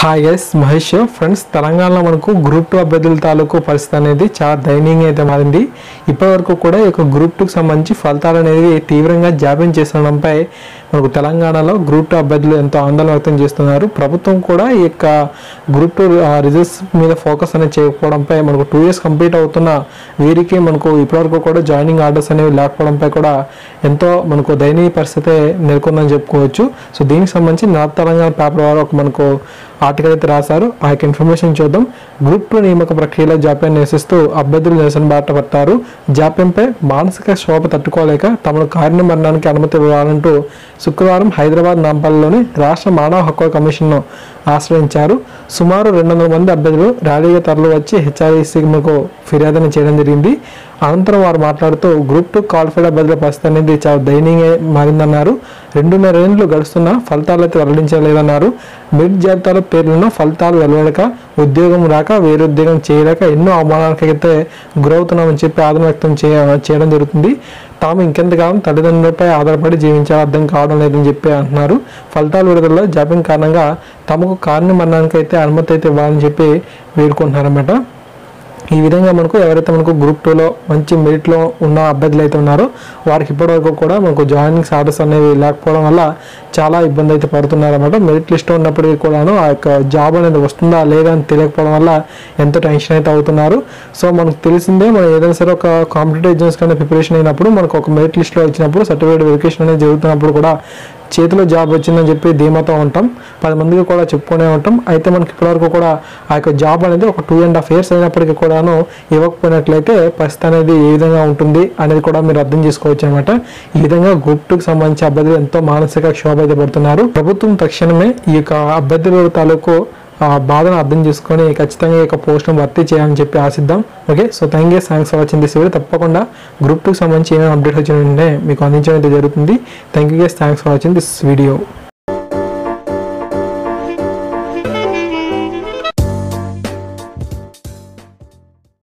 Hi yes Mahesh friends, తెలంగాణలో మనకు group 2 అభ్యర్థుల తాలూకు పరిస్థితి అనేది చాలా దయనీయంగా అయితే మారింది. ఇప్పటివరకు కూడా ఈ యొక్క గ్రూప్ 2కి సంబంధించి ఫలితాలు అనేది తీవ్రంగా జాప్యం చేస్తుండడంపై మనకు తెలంగాణలో గ్రూప్ 2 అభ్యర్థులు ఎంతో ఆందోళన వ్యక్తం చేస్తున్నారు. ప్రభుత్వం కూడా ఈ యొక్క గ్రూప్ 2 రిజల్ట్స్ మీద ఫోకస్ అనేది చేయకపోవడంపై మనకు 2 years కంప్లీట్ అవుతున్న వీరికి మనకు ఇప్పటివరకు కూడా జాయినింగ్ ఆర్డర్స్ అనేవి లేకపోవడంపై కూడా ఎంతో మనకు దయనీయ పరిస్థితి నెలకొందని చెప్పుకోవచ్చు. సో దీనికి సంబంధించి నార్త్ తెలంగాణ పేపర్ వారు ఒక మనకు ఆర్టికల్ అయితే రాశారు. ఆ యొక్క ఇన్ఫర్మేషన్ చూద్దాం. గ్రూప్ 2 నియామక ప్రక్రియలో జాప్యాన్ని నిరసిస్తూ అభ్యర్థులు నిరసన బాట పట్టారు. జాప్యంపై మానసిక శోభ తట్టుకోలేక తమను కార్యనిర్వహణానికి అనుమతి ఇవ్వాలంటూ శుక్రవారం హైదరాబాద్ నాంపల్లిలోని రాష్ట్ర మానవ హక్కుల కమిషన్ను ఆశ్రయించారు. సుమారు 200 మంది అభ్యర్థులు ర్యాలీగా తరలి వచ్చి హెచ్ఆర్ఈసీకు ఫిర్యాదును చేయడం జరిగింది. అనంతరం వారు మాట్లాడుతూ గ్రూప్ 2 క్వాలిఫైడ్ అభ్యర్థుల పరిస్థితి అనేది చాలా దయనీయంగా మారిందన్నారు. 2.5 ఏళ్ళు గడుస్తున్నా ఫలితాలు అయితే వెల్లడించలేదన్నారు. మెరిట్ జాబితాలో పేర్లున్న ఫలితాలు వెలువడక ఉద్యోగం రాక వేరే ఉద్యోగం చేయలేక ఎన్నో అవమానాలకైతే గురవుతున్నామని చెప్పి ఆదరణ వ్యక్తం చేయడం జరుగుతుంది. తాము ఇంకెంతకాలం తల్లిదండ్రులపై ఆధారపడి జీవించాలో అర్థం కావడం లేదని చెప్పి అంటున్నారు. ఫలితాల విడుదలలో జాప్యం కారణంగా తమకు కార్యనిర్వహణానికి అయితే అనుమతి అయితే ఇవ్వాలని చెప్పి వేడుకుంటున్నారన్నమాట. ఈ విధంగా మనకు ఎవరైతే మనకు గ్రూప్ 2లో మంచి మెరిట్లో ఉన్న అభ్యర్థులు అయితే ఉన్నారో వారికి ఇప్పటివరకు కూడా మనకు జాయినింగ్ ఆర్డర్స్ అనేవి లేకపోవడం వల్ల చాలా ఇబ్బంది అయితే పడుతున్నారన్నమాట. మెరిట్ లిస్ట్లో ఉన్నప్పటికీ కూడాను ఆ యొక్క జాబ్ అనేది వస్తుందా లేదా అని తెలియకపోవడం వల్ల ఎంతో టెన్షన్ అయితే అవుతున్నారు. సో మనకు తెలిసిందే, మనం ఏదైనా సరే ఒక కాంపిటేటివ్ ఎగ్జామ్స్ కన్నా ప్రిపరేషన్ అయినప్పుడు మనకు ఒక మెరిట్ లిస్ట్లో వచ్చినప్పుడు సర్టిఫికేట్ వెరిఫికేషన్ అనేది జరుగుతున్నప్పుడు కూడా చేతిలో జాబ్ వచ్చిందని చెప్పి ధీమాతో ఉంటాం, 10 మందికి కూడా చెప్పుకునే ఉంటాం. అయితే మనకి ఇప్పటివరకు కూడా ఆ యొక్క జాబ్ అనేది ఒక 2.5 years అయినప్పటికీ కూడాను ఇవ్వకపోయినట్లయితే పరిస్థితి అనేది ఏ విధంగా ఉంటుంది అనేది కూడా మీరు అర్థం చేసుకోవచ్చు అనమాట. ఈ విధంగా గ్రూప్ 2కి సంబంధించి అభ్యర్థులు ఎంతో మానసిక క్షోభ అయితే పడుతున్నారు. ప్రభుత్వం తక్షణమే ఈ యొక్క అభ్యర్థుల తాలూకు బాధను అర్థం చేసుకొని ఖచ్చితంగా ఈ యొక్క పోస్ట్ను భర్తీ చేయాలని చెప్పి ఆశిద్దాం. Okay, so thanks for watching this video. తప్పకుండా గ్రూప్ 2కి సంబంధించి ఏమైనా అప్డేట్ వచ్చిన వెంటనే మీకు అందించడం అయితే జరుగుతుంది. Thanks for watching this video.